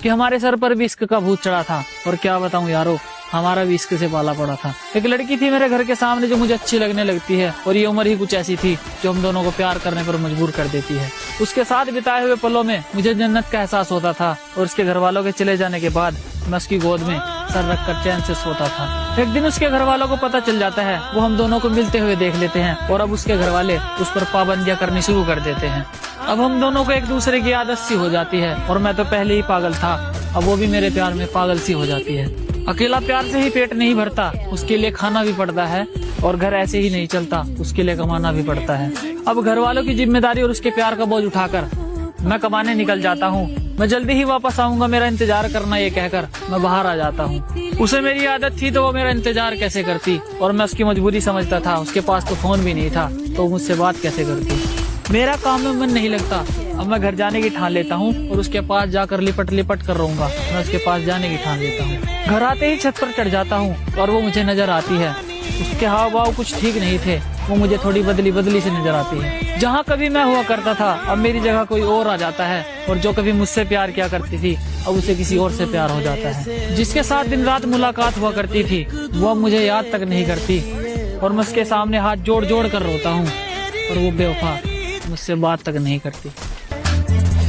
कि हमारे सर पर भी इश्क का भूत चढ़ा था। और क्या बताऊं यारो, हमारा भी इश्क से पाला पड़ा था। एक लड़की थी मेरे घर के सामने जो मुझे अच्छी लगने लगती है, और ये उम्र ही कुछ ऐसी थी जो हम दोनों को प्यार करने पर मजबूर कर देती है। उसके साथ बिताए हुए पलों में मुझे जन्नत का एहसास होता था, और उसके घर वालों के चले जाने के बाद मैं उसकी गोद में सर रखकर चैन से सोता था। एक दिन उसके घर वालों को पता चल जाता है, वो हम दोनों को मिलते हुए देख लेते हैं, और अब उसके घर वाले उस पर पाबंदियां करनी शुरू कर देते हैं। अब हम दोनों को एक दूसरे की आदत सी हो जाती है, और मैं तो पहले ही पागल था, अब वो भी मेरे प्यार में पागल सी हो जाती है। अकेला प्यार से ही पेट नहीं भरता, उसके लिए खाना भी पड़ता है, और घर ऐसे ही नहीं चलता, उसके लिए कमाना भी पड़ता है। अब घर वालों की जिम्मेदारी और उसके प्यार का बोझ उठाकर मैं कमाने निकल जाता हूँ। मैं जल्दी ही वापस आऊंगा, मेरा इंतजार करना, ये कहकर मैं बाहर आ जाता हूँ। उसे मेरी आदत थी तो वो मेरा इंतजार कैसे करती, और मैं उसकी मजबूरी समझता था। उसके पास तो फोन भी नहीं था, तो मुझसे बात कैसे करती। मेरा काम में मन नहीं लगता, अब मैं घर जाने की ठान लेता हूँ, और उसके पास जाकर लिपट लिपट कर रहूंगा। मैं उसके पास जाने की ठान लेता हूँ। घर आते ही छत पर चढ़ जाता हूँ, और वो मुझे नजर आती है। उसके हाव भाव कुछ ठीक नहीं थे, वो मुझे थोड़ी बदली बदली से नजर आती है। जहाँ कभी मैं हुआ करता था, अब मेरी जगह कोई और आ जाता है, और जो कभी मुझसे प्यार किया करती थी, अब उसे किसी और से प्यार हो जाता है। जिसके साथ दिन रात मुलाकात हुआ करती थी, वो अब मुझे याद तक नहीं करती, और मैं उसके सामने हाथ जोड़ जोड़ कर रोता हूँ, और वो बेवफा मुझसे बात तक नहीं करती।